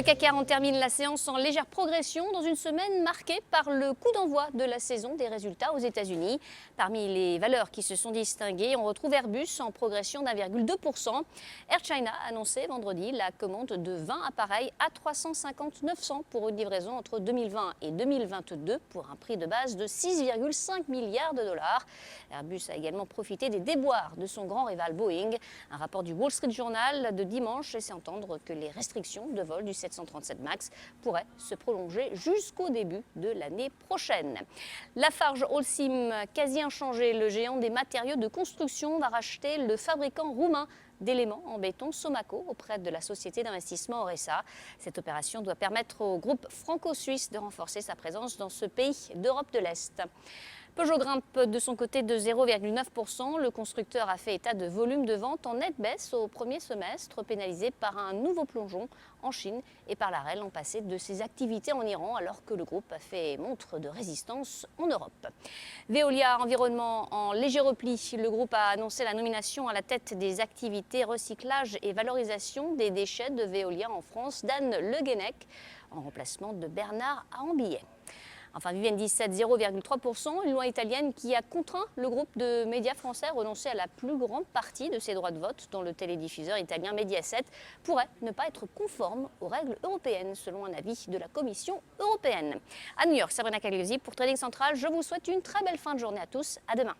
CAC 40 termine la séance en légère progression dans une semaine marquée par le coup d'envoi de la saison des résultats aux États-Unis. Parmi les valeurs qui se sont distinguées, on retrouve Airbus en progression d'1,2%. Air China a annoncé vendredi la commande de 20 appareils A350-900 pour une livraison entre 2020 et 2022 pour un prix de base de 6,5 milliards de dollars. Airbus a également profité des déboires de son grand rival Boeing. Un rapport du Wall Street Journal de dimanche laissait entendre que les restrictions de vol du 737 MAX pourraient se prolonger jusqu'au début de l'année prochaine. Lafarge Holcim, quasi inchangé, le géant des matériaux de construction, va racheter le fabricant roumain d'éléments en béton Somaco auprès de la société d'investissement Oresa. Cette opération doit permettre au groupe franco-suisse de renforcer sa présence dans ce pays d'Europe de l'Est. Peugeot grimpe de son côté de 0,9%. Le constructeur a fait état de volume de vente en nette baisse au premier semestre, pénalisé par un nouveau plongeon en Chine et par l'arrêt l'an passé de ses activités en Iran, alors que le groupe a fait montre de résistance en Europe. Veolia Environnement en léger repli. Le groupe a annoncé la nomination à la tête des activités recyclage et valorisation des déchets de Veolia en France d'Anne Le Guenec, en remplacement de Bernard Ambillet. Enfin, Vivendi 7, 0,3%, une loi italienne qui a contraint le groupe de médias français à renoncer à la plus grande partie de ses droits de vote dont le télédiffuseur italien Mediaset pourrait ne pas être conforme aux règles européennes, selon un avis de la Commission européenne. À New York, Sabrina Cagliosi pour Trading Central. Je vous souhaite une très belle fin de journée à tous. À demain.